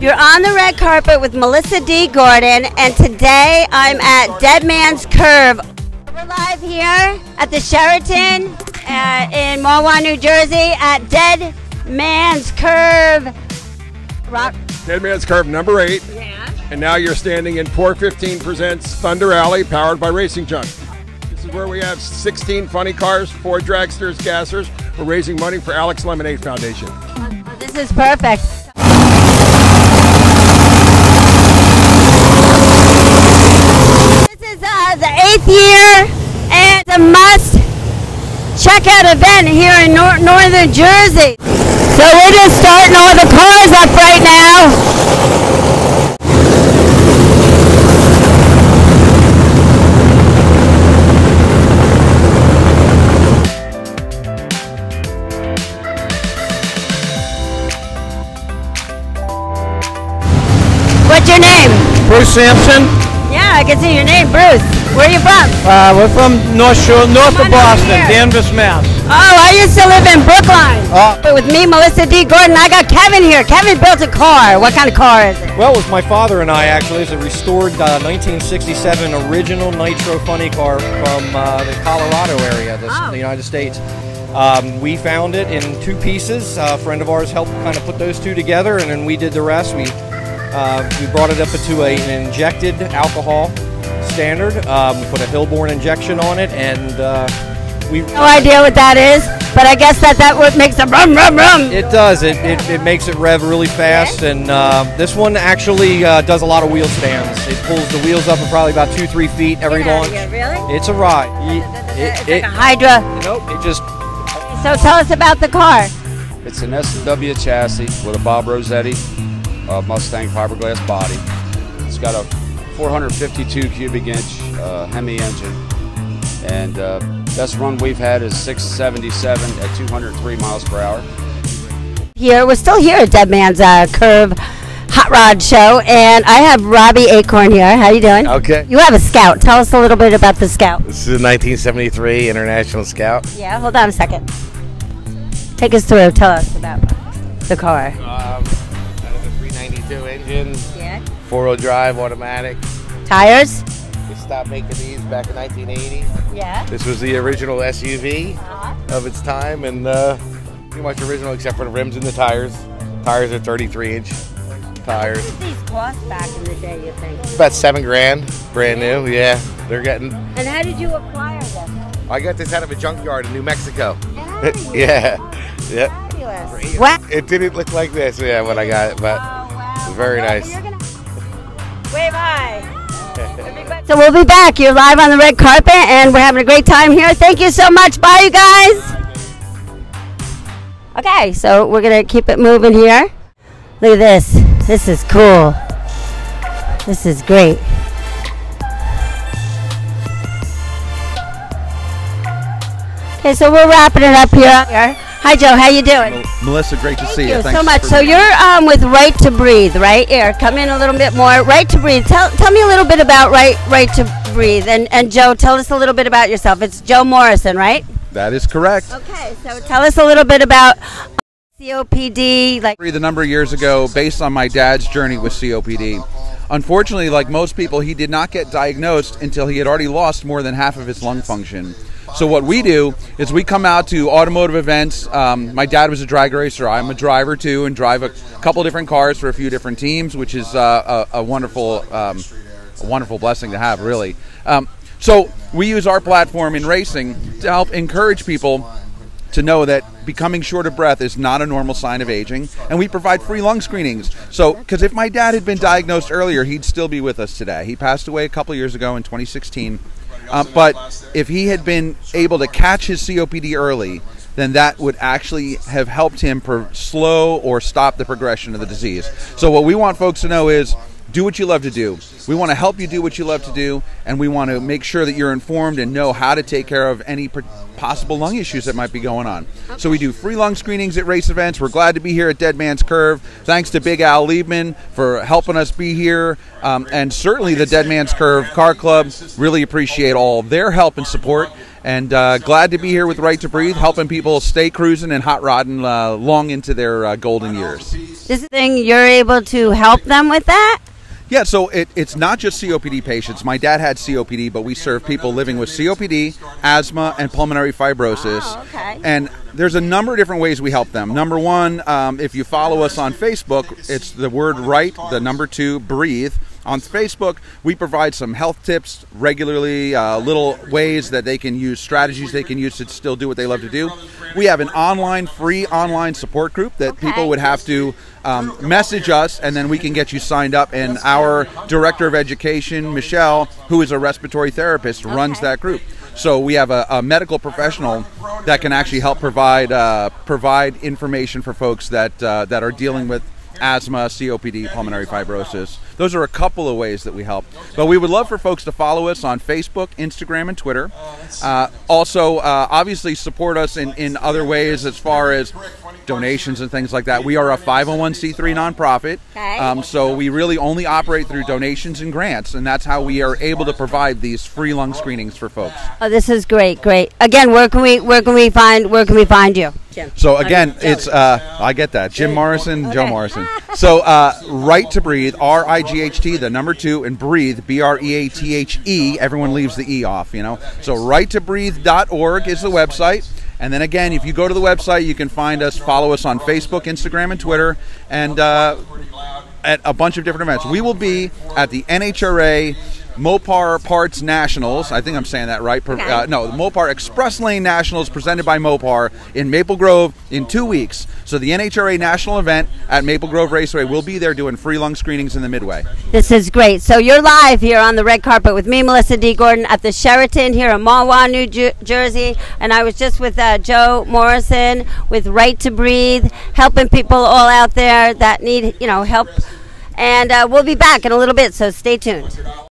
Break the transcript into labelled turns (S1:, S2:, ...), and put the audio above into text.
S1: You're on the red carpet with Melissa D. Gordon, and today I'm at DeadMans Curve. We're live here at the Sheraton in Mahwah, New Jersey at DeadMans Curve.
S2: DeadMans Curve number 8.
S1: Yeah.
S2: And now you're standing in Port 15 presents Thunder Alley, powered by Racing Junk. This is where we have 16 funny cars, 4 dragsters, gassers. We're raising money for Alex Lemonade Foundation.
S1: Oh, this is perfect. This is the 8th year, and it's a must-check-out event here in northern Jersey. So we're just starting all the cars up right now. What's your name?
S3: Bruce Sampson.
S1: Yeah, I can see your name, Bruce. Where are you from?
S3: We're from north of Boston, Danvers, Mass.
S1: Oh, I used to live in Brookline. With me, Melissa D. Gordon. I got Kevin here. Kevin built a car. What kind of car is it?
S3: Well, it was my father and I, actually. It's a restored 1967 original nitro funny car from the Colorado area, the United States. We found it in 2 pieces. A friend of ours helped kind of put those 2 together, and then we did the rest. We brought it up into an injected alcohol standard. We put a Hillborn injection on it, and we...
S1: No idea what that is, but I guess that what makes it rum, rum, rum.
S3: It does. It makes it rev really fast, and this one actually does a lot of wheel stands. It pulls the wheels up at probably about 2-3 feet every launch.
S1: Really?
S3: It's a ride.
S1: It's like a Hydra.
S3: Nope, it just...
S1: So tell us about the car.
S4: It's an S&W chassis with a Bob Rossetti Mustang fiberglass body. It's got a 452 cubic inch Hemi engine, and best run we've had is 677 at 203 miles per hour.
S1: We're still here at DeadMans Curve Hot Rod Show, and I have Robbie Acorn here. How you doing?
S5: Okay.
S1: You have a Scout. Tell us a little bit about the Scout.
S5: This is a 1973 International Scout.
S1: Yeah, hold on a second. Take us through. Tell us about the car.
S5: Out of a 392 engine.
S1: Yeah.
S5: 4-wheel drive, automatic.
S1: Tires?
S5: We stopped making these back in 1980.
S1: Yeah.
S5: This was the original SUV of its time, and pretty much original except for the rims and the tires. Tires are 33-inch tires.
S1: What did these cost back in the day, you think?
S5: About $7 grand, brand new. Yeah, they're getting.
S1: And how did you acquire them?
S5: I got this out of a junkyard in New Mexico.
S1: Nice.
S5: Yeah.
S1: Fabulous. Wow.
S5: It didn't look like this, yeah, when I got it, but it's very nice.
S1: Wave hi. So we'll be back. You're live on the red carpet, and we're having a great time here. Thank you so much. Bye, you guys. Okay, so we're going to keep it moving here. Look at this. This is cool. This is great. Okay, so we're wrapping it up here. Hi, Joe. How you doing?
S6: Melissa, great to see you.
S1: Thank you so much. So you're with Right to Breathe, right? Here, come in a little bit more. Right to Breathe. Tell me a little bit about Right to Breathe. And Joe, tell us a little bit about yourself. It's Joe Morrison, right?
S6: That is correct.
S1: Okay, so tell us a little bit about COPD.
S6: A number of years ago, based on my dad's journey with COPD. Unfortunately, like most people, he did not get diagnosed until he had already lost more than half of his lung function. So what we do is we come out to automotive events. My dad was a drag racer. I'm a driver too, and drive a couple different cars for a few different teams, which is a wonderful blessing to have, really. So we use our platform in racing to help encourage people to know that becoming short of breath is not a normal sign of aging, and we provide free lung screenings. So, because if my dad had been diagnosed earlier, he'd still be with us today. He passed away a couple years ago in 2016. But if he had been able to catch his COPD early, then that would actually have helped him slow or stop the progression of the disease. So what we want folks to know is do what you love to do. We want to help you do what you love to do, and we want to make sure that you're informed and know how to take care of any possible lung issues that might be going on. Okay. So we do free lung screenings at race events. We're glad to be here at DeadMans Curve. Thanks to Big Al Liebman for helping us be here, and certainly the DeadMans Curve Car Club. Really appreciate all their help and support. And glad to be here with Right to Breathe, helping people stay cruising and hot rodding long into their golden years.
S1: This thing, you're able to help them with that?
S6: Yeah, so it's not just COPD patients. My dad had COPD, but we serve people living with COPD, asthma, and pulmonary fibrosis.
S1: Oh, okay.
S6: And there's a number of different ways we help them. Number one, if you follow us on Facebook, it's the word Right, the number 2, Breathe. On Facebook, we provide some health tips regularly, little ways that they can use, strategies they can use to still do what they love to do. We have an free online support group that people would have to message us, and then we can get you signed up. And our Director of Education, Michelle, who is a respiratory therapist, runs that group. So we have a medical professional that can actually help provide information for folks that are dealing with asthma, COPD, pulmonary fibrosis. Those are a couple of ways that we help. But we would love for folks to follow us on Facebook, Instagram, and Twitter. Also, obviously support us in other ways as far as donations and things like that. We are a 501c3 nonprofit, so we really only operate through donations and grants, and that's how we are able to provide these free lung screenings for folks.
S1: Oh, this is great, great. Again, where can we find you, Jim?
S6: So again, it's I get that, Jim Morrison, Joe Morrison. So Right to Breathe, RIGHT, the number 2, and Breathe, BREATHE. Everyone leaves the E off, you know. So righttobreathe.org is the website. And then again, if you go to the website, you can find us, follow us on Facebook, Instagram, and Twitter, and at a bunch of different events. We will be at the NHRA Mopar Parts Nationals. I think I'm saying that right. No, the Mopar Express Lane Nationals presented by Mopar in Maple Grove in 2 weeks. So the NHRA National event at Maple Grove Raceway, will be there doing free lung screenings in the Midway.
S1: This is great. So you're live here on the red carpet with me, Melissa D. Gordon, at the Sheraton here in Mahwah, New Jersey. And I was just with Joe Morrison with Right to Breathe, helping people all out there that need, help. And we'll be back in a little bit, so stay tuned.